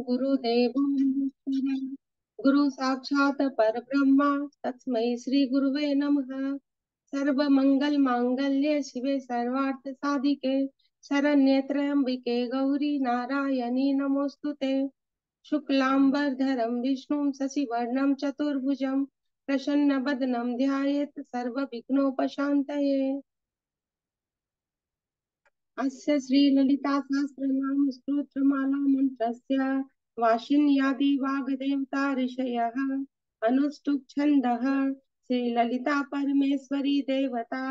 गुरुदेवं गुरु साक्षात् परब्रह्म तस्मै श्री गुरुवे नमः। सर्वमंगल मांगल्ये शिवे सर्वार्थ साधिके शरण्ये त्र्यंबिके गौरी नारायणी नमोस्तुते। शुक्लांबरधरं विष्णुं शशिवर्णं चतुर्भुजं प्रसन्नवदनं ध्यायेत् सर्वविघ्नोपशान्तये। अस्य श्रीललितासहस्रनाम स्तोत्रमाला मन्त्रस्य वाशिन्यादि वाग्देवता ऋषयः अनुष्टुप् छन्दः। श्रीललिता परमेश्वरी देवता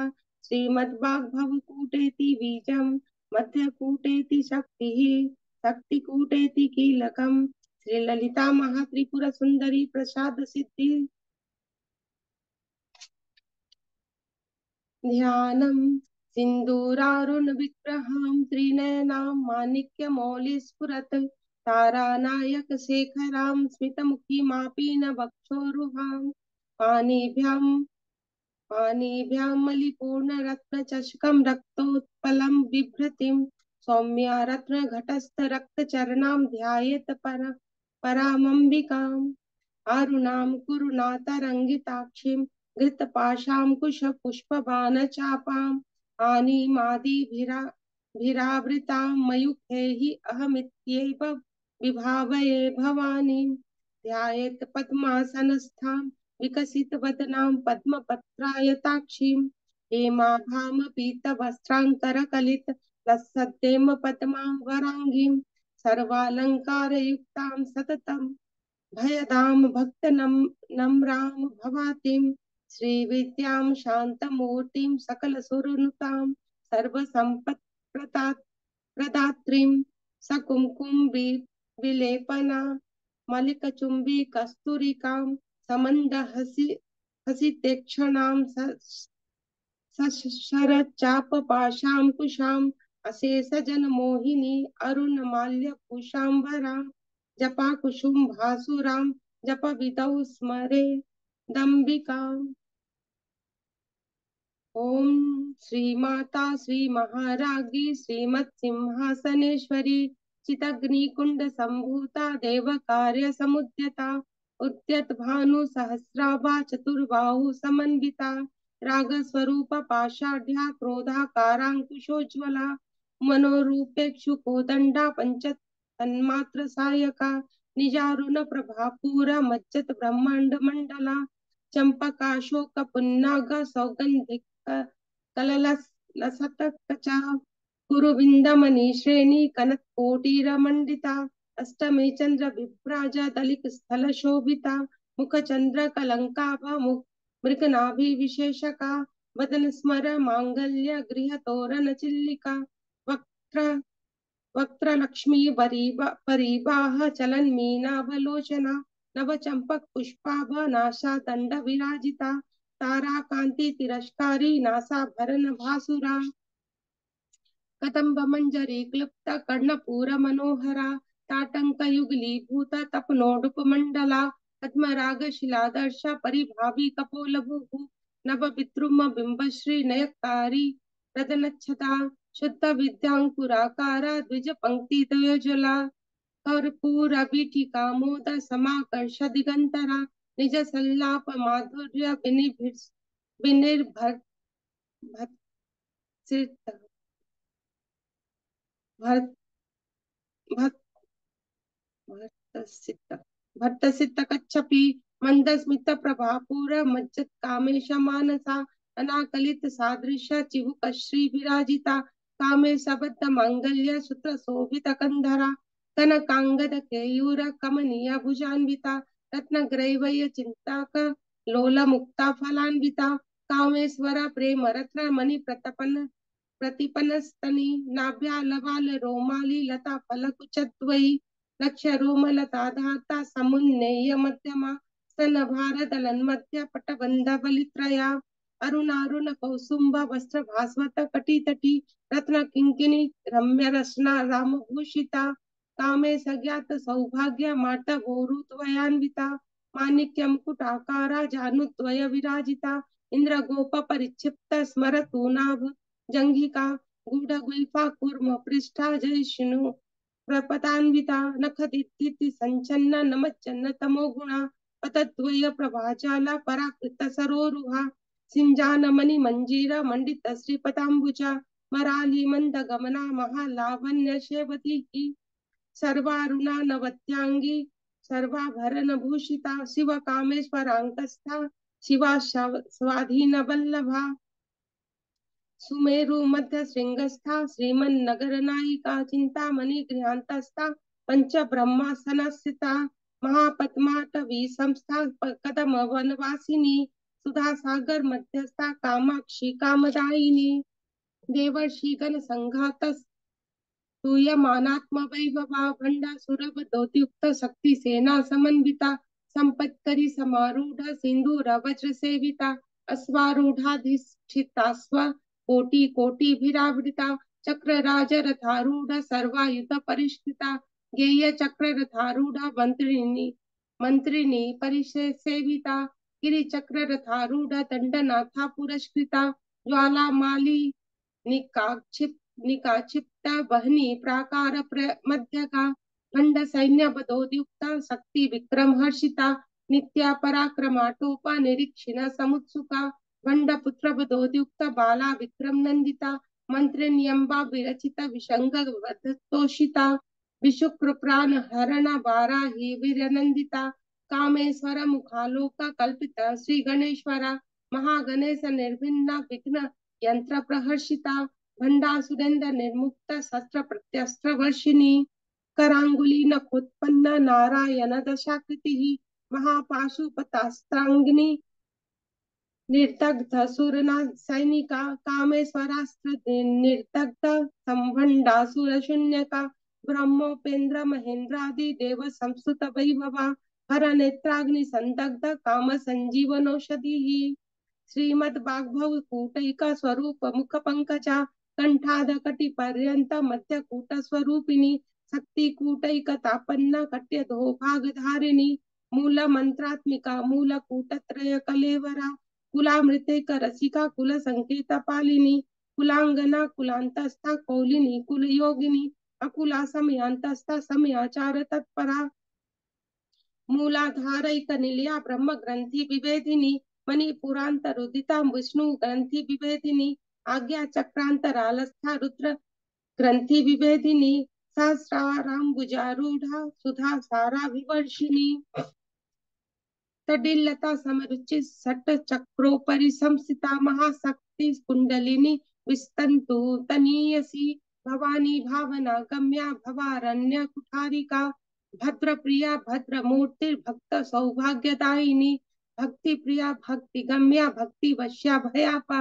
श्रीमद्वाग्भवकूटेति बीजं मध्यकूटेति शक्तिः शक्तिकूटेति कीलकम् श्रीललिता महात्रिपुर सुंदरी प्रसाद सिद्धि। ध्यानम् सिन्दूरारुण विग्रहां त्रिनयनां माणिक्यमौलिस्फुरत् तारानायक शेखरां स्मितमुखीमापीन वक्षोरुहां पाणिभ्यां मलिपूर्णरत्नचषकं रक्तोत्पलं बिभ्रतीं सौम्या रत्नघटस्थरक्तचरणां ध्यायेत् परामम्बिकाम् अरुणां कुरुनाथरङ्गिताक्षीं घृतपाशाङ्कुशपुष्पबाणचापाम् आनीमादिभिरावृतां मयूखैः अहमित्येव विभावये भवानीं। ध्यायेत् पद्मासनस्थां विकसितवदनां पद्मपत्रायताक्षीं हेमाभां पीतवस्त्राङ्करकलितलसद्देम पद्मां वराङ्गीं सर्वालङ्कारयुक्तां सततं भयदां भक्तनम्रां भवातीं श्रीविद्यां शान्तमूर्तिं सकलसुरनुतां सर्वसम्पत्प्रदात्रीं सकुङ्कुम विलेपना मलिकचुम्बी कस्तूरिकां समन्दहसितेक्षणां सशरच्चापपाशाङ्कुशाम् अशेषजनमोहिनी अरुणमाल्यभूषाम्बरां जपाकुसुम भासुरां जपविदौ स्मरे दम्बिकाम्। ओम श्रीमाता श्री महाराज्ञी श्रीमत्सिंहासनेश्वरी चितग्निकुंड संभूता देवकार्य समुद्यता उद्यत भानु सहस्राभा चतुर्बाहु समन्विता राग स्वरूप पाषाढ़्या क्रोधाकारांकुशोज्वला मनोरूपेक्षु कोदंडा पंच तन्मात्र सायका निजारुण प्रभापूरा मज्जत ब्रह्मांड मंडला चंपकाशोक पुन्नाग सौगंधिक कललसतकचा कुरुविंदमणि श्रेणी कनत्कोटिरमंडिता अष्टमे चंद्र विभ्राजा दलित स्थल शोभिता मुख चंद्र कलंकाभा मृगनाभि विशेषका वदन स्मर मांगल्य गृह तोरण चिल्लिका वक्त्र वक्त्रलक्ष्मी परिवाह चलन मीनावलोचना नव चंपक पुष्पाभ नासा दंड विराजिता तारा कांति तिरस्कारी नासा भरण भासुरा कदम्ब मंजरी क्लुप्त कर्णपूर मनोहरा ताटंक युगली भूत तपनोडुप मंडला पद्मराग शिलादर्श परिभावी कपोलभू नव विद्रुम बिंबश्री नयकारी रदनच्छता शुद्ध विद्यांकुराकारा द्विज पंक्ति द्वयोज्वला कर्पूरवीथिका मोद समाकर्ष दिगंतरा निज सल्लाप माधुर्य विनिर्भर भट्टसित कच्छपि मंदस्मित प्रभापूर मज्जत कामेश मानसा अनाकलित सादृश चिबुक श्री विराजिता कामे सबद्ध मंगल्य सूत्र शोभित कंधरा कनकांगद केयूर कमनीय भुजान्विता रत्नग्रैवय चिंताक लोल मुक्ता फलान्विता कामेश्वर प्रेम रत्न मणि प्रतिपनस्तनी नाभ्या लवाल रोमाली लता फलकुचद्वयी लक्ष रोमलता धाता समुन्नेय मध्यमा स्तन भारदलन मध्य पटबंध बलित्रया अरुणारुण कौसुंभ वस्त्र भास्वत कटितटी रत्न किंकिनी रम्य रसना रामभूषिता कामे सज्ञात सौभाग्य माट भोरुत्वयान्विता माणिक्य मुकुटाकारा जानुद्वय विराजिता इंद्र गोप परिक्षिप्त स्मरतूनाभ जंघिका गूढ़ गुल्फा कूर्म पृष्ठा जयिष्णु प्रपतान्विता नखदित्तिति संचन्न नमच्चन्न तमो गुणा पतद्वय प्रभाजाला पराकृत सरोरुहा सिंजानमणि मंजीरा मंडित श्रीपतांबुजा मराली मंद गमना महालावण्य शेवती की सर्वारुणा नवत्यांगी सर्वाभरण भूषिता शिव कामेश्वरांकस्था शिवा स्वाधीन वल्लभा सुमेरु मध्य श्रृंगस्था श्रीमन्नगर नायिका चिंतामणि गृहांतस्था पंच ब्रह्मासनस्थिता महापद्माटवी संस्था कदम वनवासिनी सुधा सागर मध्यस्था कामाक्षी कामदायिनी देवर्षि गण संघात स्तूयमानात्म वैभवा भंडासुरभ दौत्युक्त शक्ति सेना समन्विता संपत्करी समारूढ़ सिंधुर वज्र सेविता अश्वारूढ़ाधिष्ठितास्व कोटि कोटि भिरावृता चक्र राज रथारूढ़ सर्वायुध परिष्कृता गेय चक्र रथारूढ़ मंत्रिणी मंत्रिणी परिसेविता गिरि चक्र रथारूढ़ दंडनाथा पुरस्कृता ज्वालामाली निकाक्षिप्त वहनी प्राकार मध्य का खंड सैन्य बदोद्युक्ता शक्ति विक्रम हर्षिता नित्या पराक्रमाटोपा निरीक्षिण समुत्सुका भंड पुत्र बदोद्युक्त बाला विक्रम नंदिता मंत्रिण्यंबा विरचित विशंग तोषिता विशुक्र प्राण हरण वाराही वीरनंदिता कामेश्वर मुखालोक कल्पित श्री गणेश्वरा महागणेश निर्भिन्न विघ्न यंत्र प्रहर्षिता भंडासुरेन्द्र निर्मुक्त शस्त्र प्रत्यस्त्र वर्षिणी करांगुली नखोत्पन्न नारायण दशाकृति महापाशुपतास्त्रांगिनी निर्दग्ध सुरना सैनिका कामेश्वरास्त्र निर्दग्ध संभंडासुर शून्य का ब्रह्मोपेन्द्र महेंद्रादि देव संस्तुत वैभवा हर नेत्राग्नि संदग्ध काम संजीवनौषधि श्रीमद बाग्भव कूटैका स्वरूप मुख पंकजा कंठाद कटि पर्यंत मध्य कूट स्वरूपिणी शक्ति कूटैक तापन्न कट्य धो भाग धारिणी मूल मंत्रात्मिका मूल कूटत्रय कलेवरा कुलामृतैक रसिका कुल संकेत पालिनी कुलांगना कुलांतस्था कौलिनी कुल योगिनी अकुला समयांतस्था समयाचार तत्परा मूलाधारैक निलया ब्रह्म ग्रंथि विभेदिनी मणिपुरांतरुदिता विष्णु ग्रंथि विभेदिनी आज्ञा चक्रांतरालस्था रुद्र ग्रंथि विभेदिनी सहस्राराम्बुजारूढ़ा सुधा सारा विवर्षिणी तडिल्लता समरुचि सट चक्रोपरि संस्थिता महाशक्ति कुंडलिनी विस्तंतु तनीयसी भवानी भावना गम्या भवारण्य कुठारिका भद्र प्रिया भद्र मूर्ति भक्त सौभाग्यदायिनी भक्ति प्रिया भक्ति गम्या भक्ति वश्या भयापा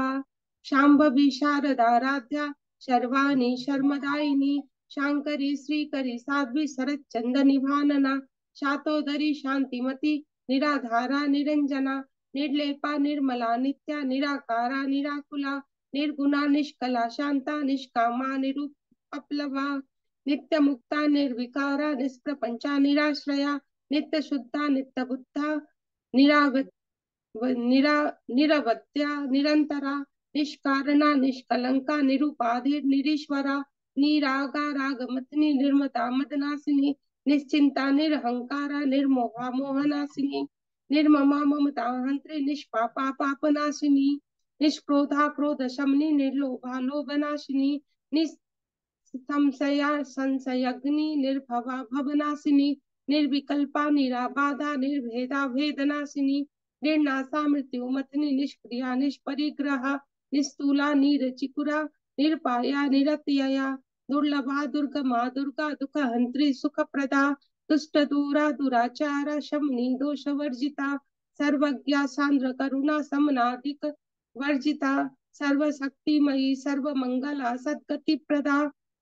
शांभवी शारदाराध्या शर्वाणी शर्मदायिनी शांकरी श्रीकरी साध्वी शरद चंद निभानना शातोदरी शांतिमती निराधारा निरंजना निर्लेपा निर्मला नित्या निराकारा निराकुला निर्गुणा निष्कला शांता निष्कामा निरुपप्लवा नित्य मुक्ता निर्विकारा निष्प्रपंचा निराश्रया नित्य शुद्धा नित्य बुद्धा निरवत्या निरंतरा निष्कारणा निष्कलंका निरुपाधि निरीश्वरा निरागा रागमतनी निर्मता मदनासिनी निश्चिंता निरहंकारा निर्मोहा मोहनासिनी निर्ममा ममता हंत्रे निष्पापा पापनाशिनी निष्क्रोधा क्रोध शमनी निर्लोभा लोभनाशिनी निसंशया संशयग्नि निर्भवा भवनाशिनी निर्विकल्पा निराबाधा निर्भेदा भेदनाशिनी निर्नाशा मृत्यु मथनी निष्क्रिया निष्परिग्रह निस्तूला निरचिकुरा निर्पाया निरत्यया दुर्लभा दुर्गमा दुर्गा दुख हंत्री सुख प्रदा दुष्ट दूरा दुराचारा शमनी दोष वर्जिता सर्वज्ञा सांद्र करुणा समनाधिक वर्जिता सर्वशक्तिमयी सर्वमंगला सद्गति प्रदा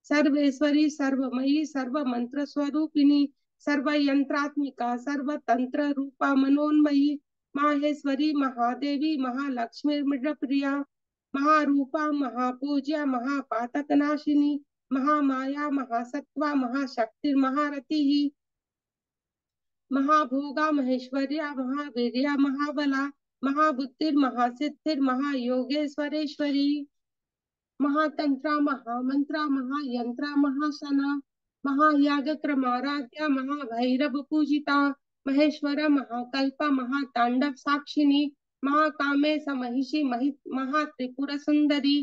सर्वेश्वरी सर्वमयी सर्वमंत्र स्वरूपिणी सर्वयंत्रात्मिका सर्वतंत्र रूपा मनोन्मयी माहेश्वरी महादेवी महालक्ष्मी मृडप्रिया महारूपा महापूज्या महापातकनाशिनी महामाया महासत्वा महाशक्ति महारति महाभोगा महेश्वर्या महावीर्या महाबला महाबुद्धिर महासिद्धिर महायोगेश्वरेश्वरी महातंत्रा महामंत्रा महायंत्रा महासना महायाग क्रमाराध्या महाभैरव पूजिता महेश्वर महाकल्प महातांडव साक्षिणी महाकामे समहिषी महात्रिपुर सुंदरी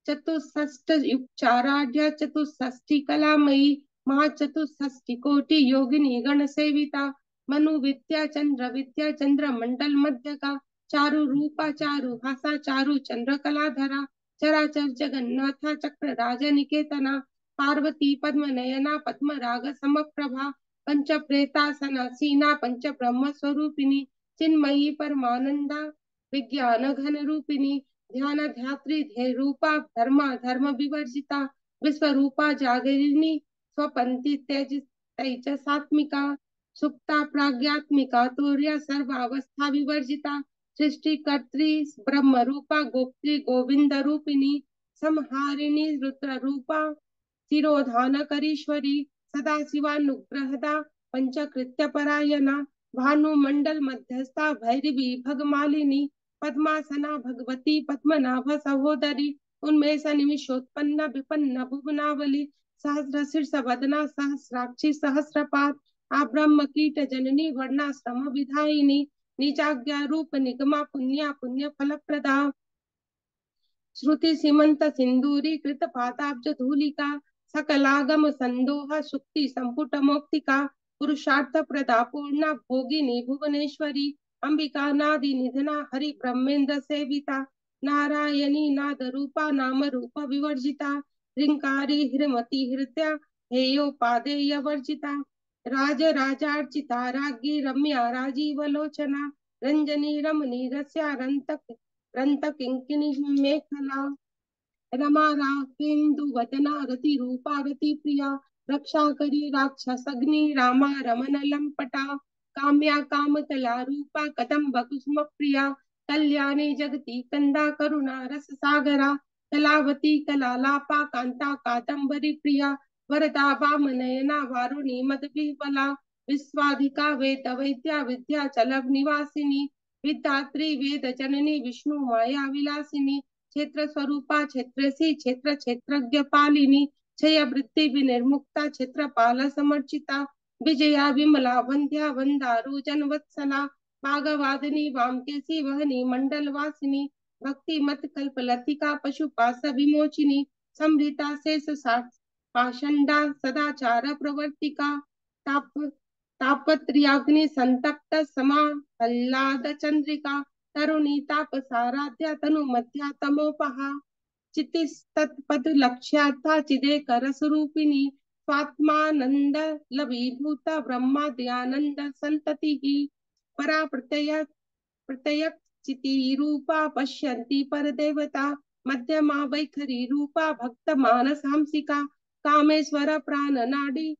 चतुष्षष्ट उपचाराढ्य चतुष्षष्टि कलामयी महाचतुष्षष्टि कोटि योगिनी गण सेविता मनु विद्या चंद्र मंडल मध्य का चारु रूपा चारु भाषा चारु चंद्र कलाधरा चराचर जगन्नाथा चक्र राज निकेतना पार्वती पद्म नयना पद्म राग समप्रभा पंच प्रेतासना सीना पंच ब्रह्म स्वरूपिणी चिन्मयी परमानंदा विज्ञान घन रूपिणी ध्यान ध्यात्री ध्येय रूपा धर्म विवर्जिता विश्वरूपा जागरिणी स्वपंथी तेजसात्मिका सुप्ता प्राज्ञात्मिका तुर्य सर्वावस्था विवर्जिता सृष्टिकर्त्री ब्रह्म रूपा गोप्त्री गोविंद रूपिणी संहारिणी रुद्र रूपा तिरोधान करीश्वरी सदा शिवानुग्रहदा पंचकृत्य परायणा भानुमंडल मध्यस्था भैरवी भगमालिनी पद्मासना भगवती पद्मनाभ सहोदरी उन्मेष निमिषोत्पन्न विपन्न भुवनावली सहस्र शीर्ष वदना सहस्राक्षी सहस्रपाद आब्रह्म कीट जननी वर्णाश्रम विधायिनी निजाज्ञा रूप निगमा पुण्य फल प्रदा श्रुति सीमंत सिंदूरी कृत पाताब्ज धूलिका सकलागम संदोह सुक्ति संपुट मौक्तिका पुरुषार्थ प्रदा पूर्णा भोगिनी भुवनेश्वरी अंबिका नादि निधना हरि ब्रह्मेंद्र सेविता नारायणी नाद रूपा नाम रूप विवर्जिता ह्रिंकारी ह्रमति हृत्या हेयोपादेय वर्जिता राज राजार्चिता राज्ञी रम्या राजीवलोचना रंजनी रमणी रस्या रंत किंकिणी मेखला रमा राकेन्दु वदना रति रूपा रति प्रिया रक्षा करी राक्षसग्नि रामा रमन लंपटा काम्या काम कला रूपा कदम्ब कुसुम प्रिया कल्याणी जगती कंदा करुणा रस सागरा कलावती कलालापा कांता कादंबरी प्रिया वरदा वाम नयना वारुणी मद विह्वला विश्वाधिका वेद वैद्या विद्या चलव निवासिनी विद्यात्री वेद जननी विष्णु माया विलासिनी क्षेत्र स्वरूपा क्षेत्रसी क्षेत्र क्षेत्रज्ञ पालिनी क्षय वृत्ति विनिर्मुक्ता क्षेत्रपाल समर्चिता विजया विमला वंद्या वंदारु जनवत्सला भागवादिनी वामकेशी वहनी मंडल वासिनी भक्ति मत कल्प लतिका पशुपास विमोचिनी समृता शेष पाषंडा सदाचार प्रवर्तिका ताप तापत्र्याग्नि संतप्त समा हल्लाद चंद्रिका तरुणी तापसाराध्या तनु मध्या तमोपहा चितिस्तत्पद लक्ष्यार्था चिदेकर स्वरूपिणी स्वात्मानंद लवीभूत ब्रह्माद्यानंद संतति परा प्रत्यय चिति रूपा पश्यन्ति परदेवता मध्यमा वैखरी रूपा भक्त मानस हंसिका कामेश्वर प्राण नाडी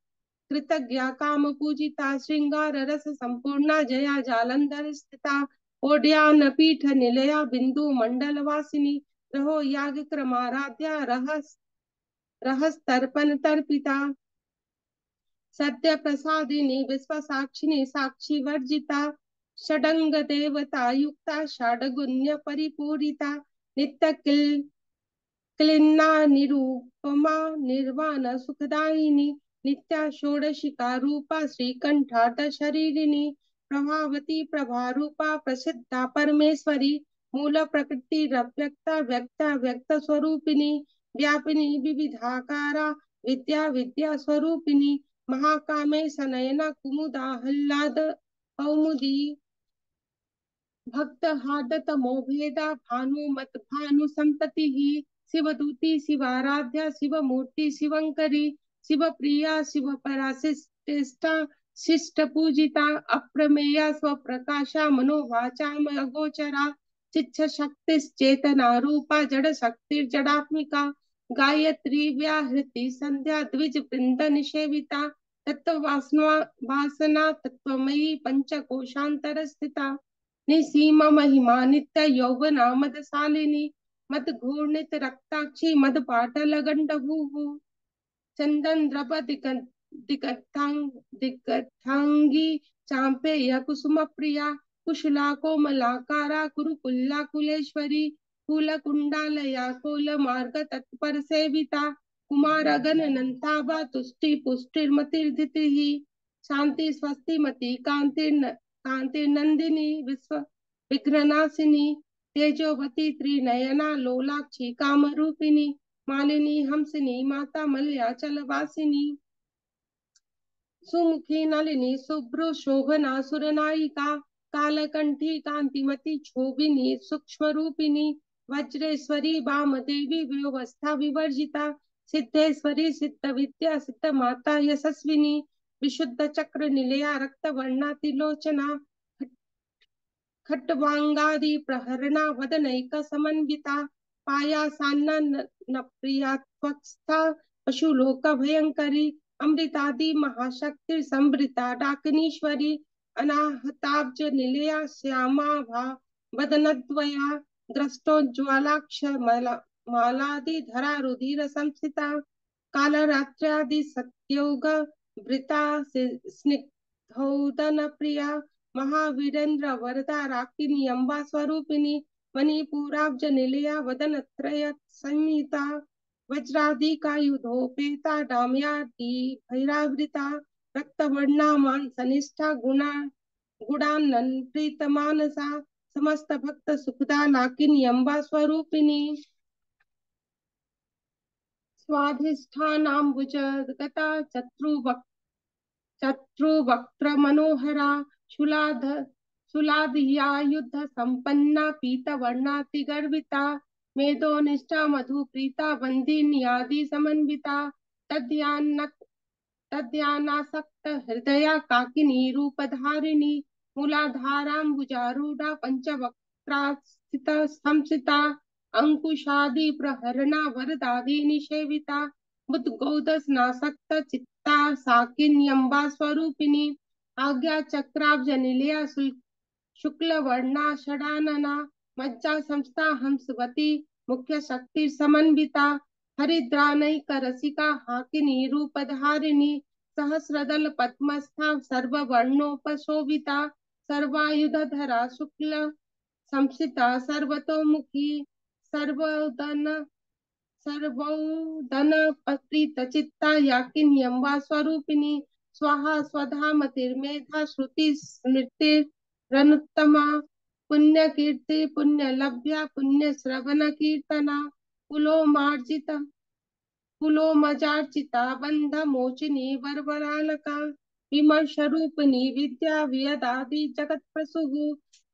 कृतज्ञा काम पूजिता श्रृंगार रस संपूर्णा जया जालंधर स्थिता ओड्यान पीठ निलया बिंदु मंडल वासिनी रहो याग क्रमाराध्या रहस तर्पण तर्पिता सत्य प्रसादिनी विश्व साक्षिणी साक्षी वर्जिता षडंग देवता युक्ता षडगुण्य परिपूरिता नित्य क्लिन्ना निरूपमा निर्वाण सुखदायिनी नित्या षोडशिका रूपा श्रीकंठाट शरीरिणी प्रभावती प्रभारूपा प्रसिद्धा परमेश्वरी मूल प्रकृति व्यक्ता व्यक्ता व्यक्त स्वरूपिणी व्यापिनी विविधाकारा विद्या विद्या स्वरूपिणी महाकामे सनयना कुमुदा हल्लाद कौमुदी भक्त हादत मोभेदा भानुमत भानु संतति शिवदूती शिवाराध्या शिवमूर्ति शिवंकरी शिव प्रिया शिव पराशिष्टा शिष्ट पूजिता अप्रमेया स्वप्रकाशा मनोवाचा अगोचरा चिच्छ शक्ति चेतना रूपा जड़ शक्ति जड़ात्मिका गायत्री व्याहृति संध्या द्विज वृंद निषेविता तत्व वासना तत्वमयी पंचकोशांतर स्थिता निसीम महिमा नित्य यौवना मदशालिनी मद घूर्णित रक्ताक्षी मद पाटल गंडभू चंदन द्रव दिगथांगी चांपेय कुसुम प्रिया कुशला कोमलाकारा कुरुकुल्ला कुलेश्वरी फूल कुंडालया कोल मार्ग तत्पर सेविता कुमारगण नंताभा तुष्टि पुष्टिर्मतिर्धितिः शांति स्वस्ति मति कांतिर्नंदिनी विश्व विघ्ननाशिनी तेजोवती त्रिनयना लोलाक्षी कामरूपिणी मालिनी हंसिनी माता मल्याचल वासिनी सुमुखी नलिनी शुभ्र शोभना सुरनायिका कालकंठी कांतिमती क्षोभिनी सूक्ष्म रूपिणी वज्रेश्वरी वामदेवी व्यवस्था विवर्जिता सिद्धेश्वरी सिद्ध विद्या सिद्ध माता यशस्विनी विशुद्ध चक्र निलया रक्त वर्णा तिलोचना खट्वांगादि प्रहरणा वदनैक समन्विता पायासान्ना न प्रिया त्वक्स्था पशुलोक भयंकरी अमृतादि महाशक्ति संवृता डाकिनीश्वरी अनाहताब्ज निलया श्यामा भा वदनद्वया दृष्टोज्ज्वलाक्ष मालादि धरा रुधिर संस्थिता कालरात्र्यादि सत्योग वृता स्निग्धौदन प्रिया महावीरेन्द्र वरदा राकिनी अम्बा स्वरूपिणी मणिपुराब्ज निलया वदन त्रय संहिता वज्राधिकायुधोपेता डाम्यादी भैरावृता रक्तवर्णा मान सनिष्ठा गुणानन प्रीतमानसा समस्त भक्त सुखदा लाकिनी अम्बा स्वरूपिणी स्वाधिष्ठानाम्बुज गता चत्रुवक्त्र मनोहरा शूलाधियायुध संपन्ना पीतवर्णाति गर्विता मेदोनिष्ठा मधुप्रीता वंदिन्यादि समन्विता तद्यानासक्त हृदया काकिनी रूपधारिणी मूलाधाराम्बुजारूढ़ा पंचवक्त्रास्थित संसिता अंकुशादि प्रहरणा वरदादि निषेविता बुद्गौदसनासक्त चित्ता साकिन्यम्बा स्वरूपिणी आज्ञा चक्राब्ज निलया शुक्ल वर्णा षडानना मज्जा संस्था हंसवती मुख्य शक्ति समन्विता हरिद्रानैक रसिका हाकिनी रूपधारिणी सहस्रदल पद्मस्था सर्ववर्णोपशोभिता सर्वायुधधरा शुक्ल संसिता सर्वतोमुखी सर्वोदन प्रीतचित्ता याकिन्यम्बा स्वरूपिणी स्वाहा स्वधा मतिर्मेधा श्रुति स्मृतिरनुत्तमा पुण्य कीर्ति पुण्य लभ्या पुण्य श्रवण कीर्तना कुलोमार्जित कुलोमजार्चिता बंध मोचिनी वरवरालका विमर्श रूपिणी विद्या वियदादि जगत प्रसुः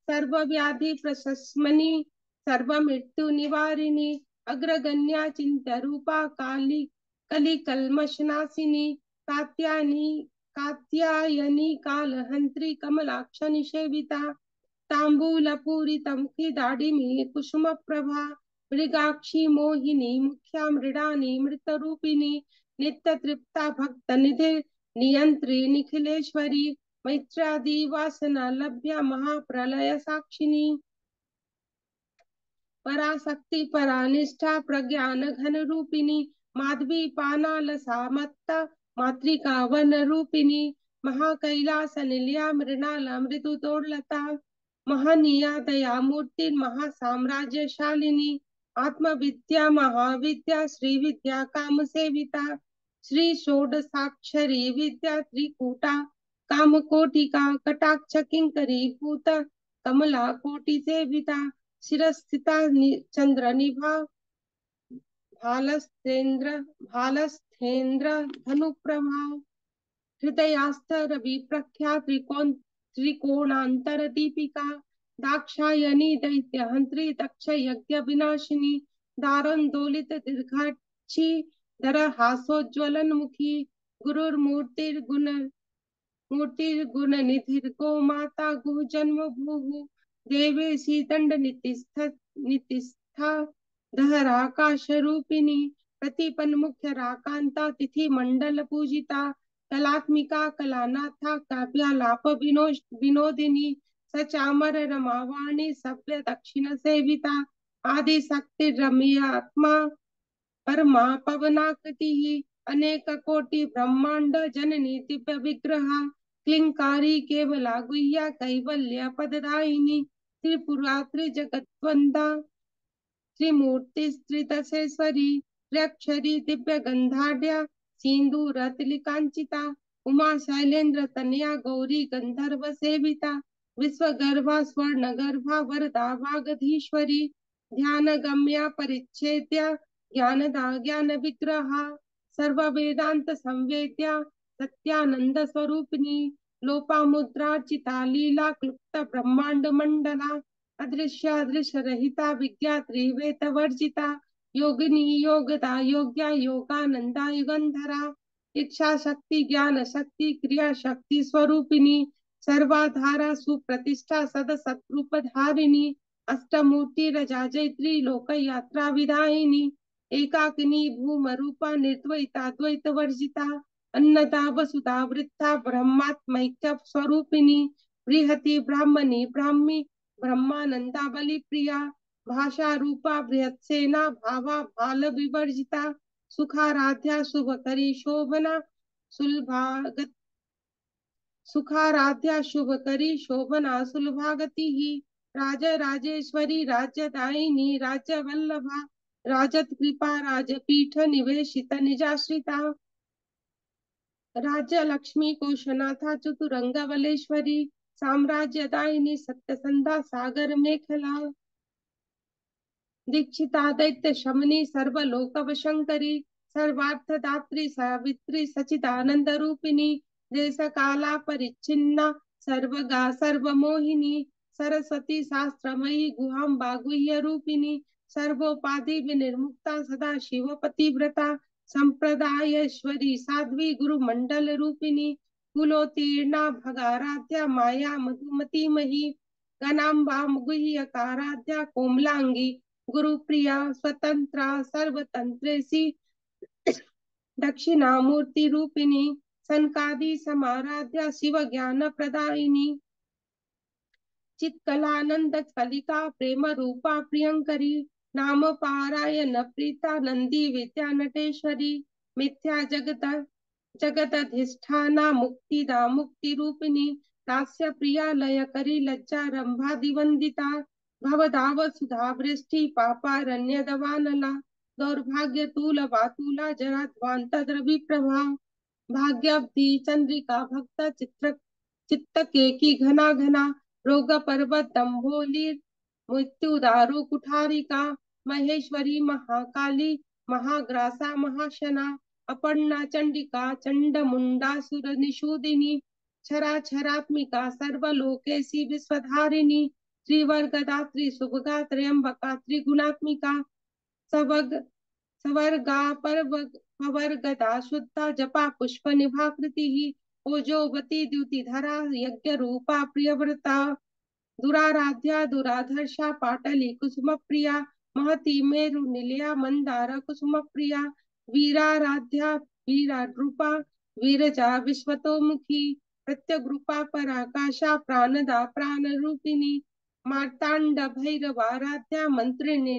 सर्व व्याधि प्रशस्मनि सर्व मृत्यु निवारिणी अग्रगण्या चिंत्य रूपा काली कली कल्मषनाशिनी कात्यायनी कालहंत्री कमलाक्ष निषेविता तांबूलपूरितमुखी दाडिमी कुसुम प्रभा मृगाक्षी मोहिनी मुख्या मृडानी मृतरूपिणी नित्य तृप्ता भक्त निधि नियंत्री निखिलेश्वरी मैत्रादि वासना लभ्या महाप्रलय साक्षिणी पराशक्ति परानिष्ठा प्रज्ञान घन रूपिणी माधवी पानालसा मत्ता मातृका वन रूपिणी महाकैलास निलया मृणाला मृदुदोर्लता महनीया दया मूर्ति महासाम्राज्यशालिनी आत्मविद्या महाविद्या श्री विद्या काम सेविता श्री षोडशाक्षरी विद्या त्रिकूटा काम कोटिका कटाक्ष किंकरी भूत कमला कोटि सेविता शिरस्थिता चंद्र निभा भालस्थेन्द्र धनुप्रभा हृदयास्थ रवि प्रख्या त्रिकोणांतर दीपिका दाक्षायणी दैत्य हंत्री दक्ष यज्ञ विनाशिनी दारंदोलित दीर्घाक्षी धर हासोज्वलन मुखी मूर्तिर्गुण निधिर्गो माता गो जन्म भूः देवेशी दंड नितिस्था धराकाश रूपिणी प्रतिपन मुख्य राकांता तिथि मंडल पूजिता कलात्मिका कलानाथा काव्यालाप विनोदिनी सचामर रमावाणी सभ्य दक्षिण सेविता आदि शक्ति रम्यात्मा परमा पवनाकृति अनेक कोटि ब्रह्मांड जननी दिव्य विग्रह क्लिंकारी केवला गुह्या कैवल्य पददायिनी त्रिपुरा त्रिजगत्वंदा त्रिमूर्ति त्रिदशेश्वरी त्र्यक्षरी दिव्य गंधाढ्या सिंदूरतिलकांचिता उमा शैलेंद्र तनया गौरी गंधर्व सेविता विश्वगर्भा स्वर्णगर्भा वरदा वागधीश्वरी ध्यान गम्या परिच्छेद्या ज्ञानदा ज्ञान विग्रहा सर्व वेदांत संवेद्या सत्यानंद स्वरूपिणी लोपामुद्रार्चिता लीला क्लुप्त ब्रह्मांड मंडला अदृश्य अदृश्य रहिता विज्ञात्री वेद वर्जिता योगिनी योगदा योग्या योगानंदा युगंधरा इच्छा शक्ति ज्ञान शक्ति क्रिया शक्ति स्वरूपिणी सर्वाधारा सुप्रतिष्ठा सद सत्रूप धारिणी अष्टमूर्ति रजा जैत्री लोक यात्रा विदायिनी एकाकिनी भूम रूपा निर्द्वैता द्वैत वर्जिता अन्नदा वसुधा वृद्धा ब्रह्मात्मैक्य स्वरूपिणी बृहति ब्राह्मणी ब्राह्मी ब्रह्मानंदा बलि प्रिया भाषा रूपा बृहत्सेना भावा भाल विवर्जिता सुखाराध्या शुभकरी शोभना सुलभागत सुखाराध्या शुभकरी शोभना सुलभागति ही राज राजेश्वरी राज्यदायिनी राज्य वल्लभा राजत कृपा राजपीठ निवेशित निजाश्रिता राज्य लक्ष्मी कोशनाथा चतुरंग वलेश्वरी साम्राज्यदायिनी सत्यसंधा सागर मेखला दीक्षिता दैत्य शमनी सर्वलोकवशंकरी सर्वार्थदात्री सावित्री सचिदानंद रूपिणी देश काला परिच्छिन्ना सर्वगा सर्वमोहिनी सरस्वती शास्त्रमयी गुहाम्बा गुह्य रूपिणी सर्वोपाधि विनिर्मुक्ता सदा शिव पतिव्रता संप्रदायेश्वरी साध्वी गुरु मंडल रूपिणी कुलोत्तीर्णा भगाराध्या माया मधुमती मही गणाम्बा गुह्यकाराध्या कोमलांगी गुरुप्रिया स्वतंत्रा सर्वतंत्रेसी दक्षिणामूर्ति रूपिणी सनकादि समाराध्या शिव ज्ञान प्रदायिनी चित्कलानंद कलिका प्रेम रूपा प्रियंकरी नाम पारायण प्रीता नंदी विद्या नटेश्वरी मिथ्या जगत जगदधिष्ठाना मुक्तिदा मुक्ति रूपिणी दास्य प्रिया लय करी लज्जा रंभा दिवंदिता भवदाव सुधा वृष्टि पापारण्य दवानला दौर्भाग्य तूल वातुला जरा ध्वांत द्रवि प्रभा भाग्याब्धि चंद्रिका भक्त चित्र चित्त केकी घना घना रोग पर्वत दंभोली मृत्यु दारु कुठारिका महेश्वरी महाकाली महाग्रासा महाशना अपर्णा चंडिका चंड मुंडासुर निषूदिनी क्षरा क्षरात्मिका सर्वलोकेशी विश्वधारिणी त्रिवर्गदात्री शुभगा त्र्यंबका त्रिगुणात्मिका सवग सवर्गा पवर्गदा शुद्धा जपा पुष्प निभाकृति ओजोवती द्युतिधरा यज्ञ रूपा प्रियव्रता दुराराध्या दुराधर्षा पाटली कुसुम प्रिया महती मेरु निलया मंदार कुसुम प्रिया वीराराध्या वीरारूपा वीरजा विश्वतोमुखी प्रत्यग्रूपा पराकाशा प्राणदा प्राण रूपिणी मार्तांड भैरवाराध्या मंत्रिणी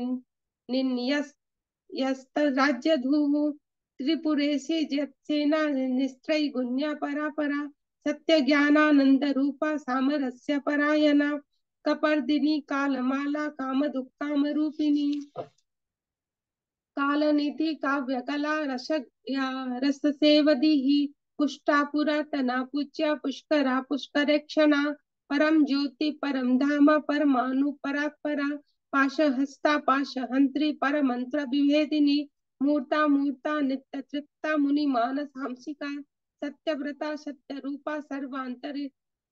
यस्तराज्य धूः त्रिपुरेशी जत्सेना निस्त्रयी गुण्या परापरा सत्य ज्ञानानंद रूपा सामरस्य परायणा कपर्दिनी कालमाला काम दुक्काम रूपिणी कालनिधि काव्य कला रस सेवदी पुष्टा पुरातना पूज्य पुष्करा पुष्करेक्षणा परम ज्योति परम धाम परमाणु परात्परा पाशहस्ता पाशहंत्री परमंत्र विभेदिनी मूर्ता मूर्ता नित्य तृप्ता मुनि मानस हंसिका सत्यव्रता सत्य रूपा सर्वांतर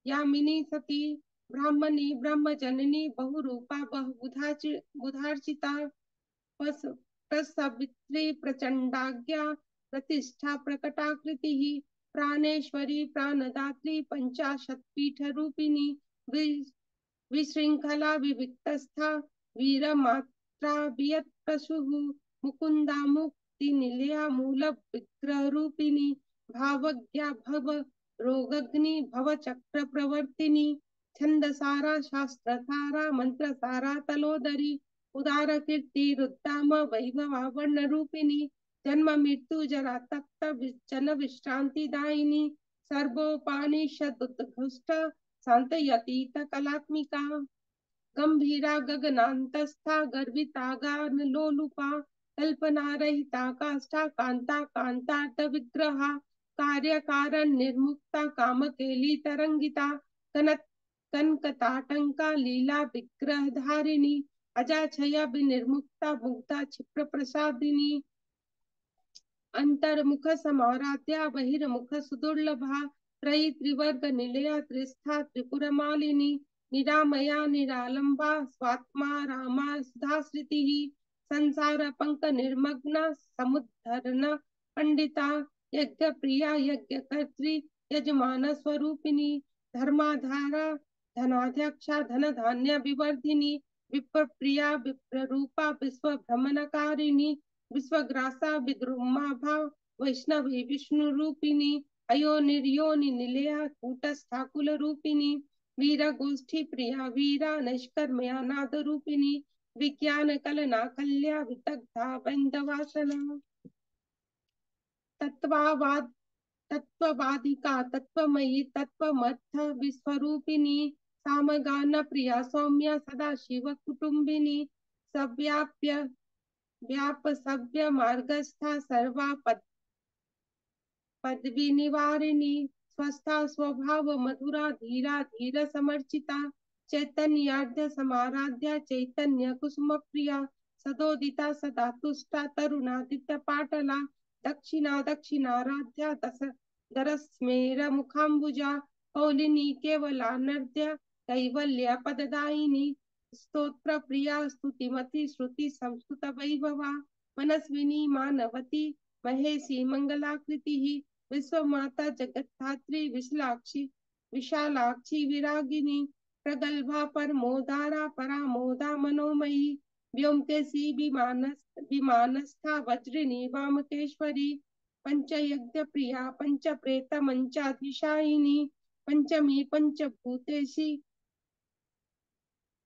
यामिनी सती ब्राह्मणी ब्रह्मजननी बहुरूपा बहुबुधार्चिता प्रसवित्री प्रचंडाज्ञा प्रतिष्ठा प्रकटाकृति प्राणेश्वरी प्राणदात्री पंचाशत पीठ रूपिणी विशृंखला विविक्तस्था वीर मात्रा वियत प्रसुः मुकुंदा मुक्ति निलया मूल विग्रह रूपिणी भावज्ञा भव रोगग्नि भव चक्र प्रवर्तिनी छंदसारा शास्त्रसारा मंत्रसारा तलोदरी उदार कीर्ति रुद्दाम वैभवा वर्ण रूपिणी जन्म मृत्यु जरा तप्त जन विश्रांति दायिनी सर्वोपानिषद उत्कृष्ट शांतयतीत कलात्मिका गंभीरा गगनांतस्था गर्विता गान लोलुपा कल्पना रहिता काष्ठा कांता कांतार्थ विग्रहा कार्य कारण निर्मुक्ता काम केली तरंगिता कनक कनकताटंका लीला विग्रह धारिणी अजाक्षया विनिर्मुक्ता मुक्ता क्षिप्र प्रसादिनी अंतर्मुख समाराध्या बहिर्मुख सुदुर्लभा त्रयी त्रिवर्ग निलया त्रिस्था त्रिपुर मालिनी निरामया निरालंबा स्वात्मा रामा सुधाश्रिति संसार पंक निर्मग्ना समुद्धरण पंडिता यज्ञ प्रिया यज्ञ कर्त्री यजमान स्वरूपिणी धर्माधारा धनाध्यक्षा धन धान्य विवर्धिनी विप्र प्रिया विप्र रूपा विश्व भ्रमणकारिणी विश्वग्रासा विद्रुमा भाव वैष्णवी विष्णु रूपिणी अयो निर्योनि निलया कूटस्थाकुल रूपिणी वीरा गोष्ठी प्रिया वीरा नैष्कर्म्या नाद रूपिणी विज्ञान कलना कल्या विदग्धा बंदवासना तत्ववाद तत्ववादिका तत्वमयी तत्वमर्थ विश्वरूपिणी सामगान प्रिया सौम्या सदा शिव कुटुंबिनी सव्याप्य व्याप सभ्य मार्गस्था सर्वा पदवी निवारिणी स्वस्था स्वभाव मधुरा धीरा धीर समर्चिता चैतन्यार्ध समाराध्या चैतन्य कुसुम प्रिया सदोदिता सदा तुष्टा तरुणादित्य पाटला दक्षिणा दक्षिणाराध्या दरस्मेर मुखाम्बुजा कौलिनी केवला नर्द्या कैवल्य पददायिनी स्तोत्र प्रिया स्तुतिमती श्रुति संस्कृत वैभवा मनस्विनी मानवती महेशी मंगलाकृति विश्वमाता जगत्धात्री विशालाक्षी विशालाक्षी विरागिनी प्रगल्भा परमोदारा परामोदा मनोमयी व्योमकेशी विमानस्था वज्रिनी वामकेश्वरी पंचयज्ञ प्रिया पंच प्रेत मंचाधिशायिनी पंचमी पंचभूतेशी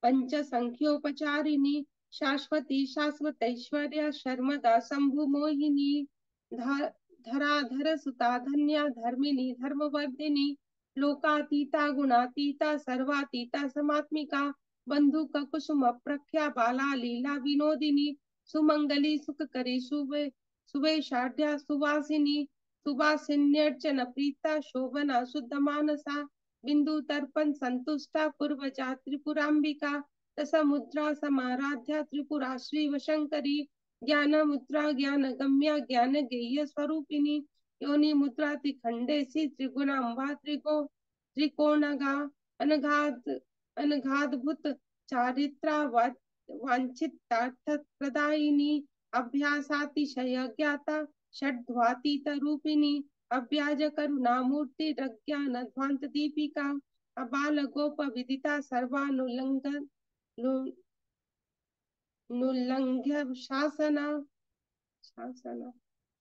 पंच संख्योपचारिणी शाश्वती शाश्वतैश्वर्या शर्मदा शंभु मोहिनी धराधर सुता धन्या धर्मिणी धर्मवर्धिनी लोकातीता गुणातीता सर्वातीता समात्मिका बंधुक कुसुम प्रख्या बाला लीला विनोदिनी सुमंगली सुखकरी सुवेशाढ़ सुवासिनी सुवासिन्यर्चन प्रीता शोभना शुद्ध मानसा बिंदु तर्पण संतुष्टा पूर्वजा त्रिपुरांबिका दशमुद्रा समाराध्या त्रिपुरा श्री वशंकरी ज्ञान मुद्रा ज्ञान गम्या ज्ञान गेय स्वरूपिणी योनि मुद्रा त्रिखंडेसी त्रिगुणांबा त्रिकोणगा अनघाद्भुत चारित्रा वांछितार्थ प्रदायिनी अभ्यासातिशय ज्ञाता षड्ध्वातीत रूपिणी अव्याज करुणामूर्ति रज्ञान ध्वांत दीपिका अबाल गोप विदिता सर्वानुल्लंघन शासना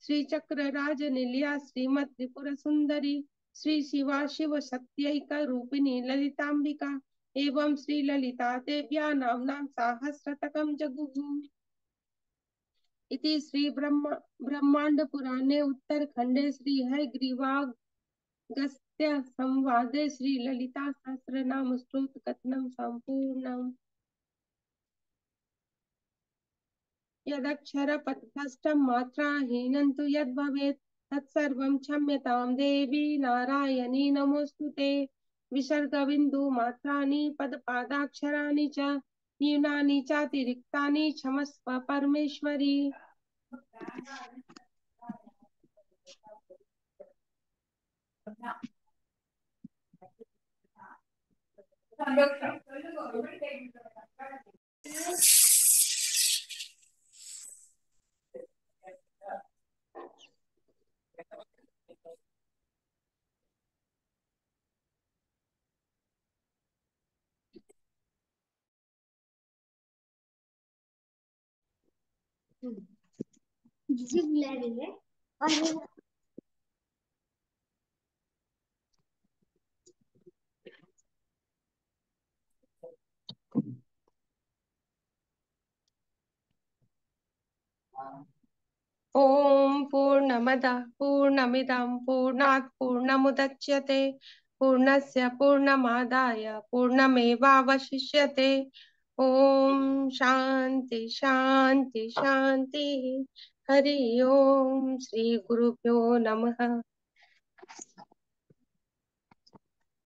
श्री चक्र राज निलया श्रीमद त्रिपुर सुंदरी श्री शिवा शिव सत्यैक रूपिणी ललितांबिका एवं श्री ललिता देव्या नाम्नां सहस्रतकं जगुः इति श्री ब्रह्मांड पुराणे उत्तरखंडे श्री हयग्रीवागस्त्य संवादे श्री ललिता सहस्रनाम स्तोत्र कथनं संपूर्णम् यदक्षर पथभ्रष्टं मात्राहीनं तु यद्भवेत् तत्सर्वं क्षम्यतां देवी नारायणी नमोस्तुते विसर्गबिन्दु मात्राणि पदपादाक्षराणि च न्यूनानि चातिरिक्तानि क्षमस्व परमेश्वरी ओम पूर्णमदः पूर्णमिदं पूर्णात् पूर्णमुदच्यते पूर्णस्य पूर्णमादाय पूर्णमेवावशिष्यते ओम शांती शांती शांती. हरि ओम. श्री गुरुभ्यो नमः.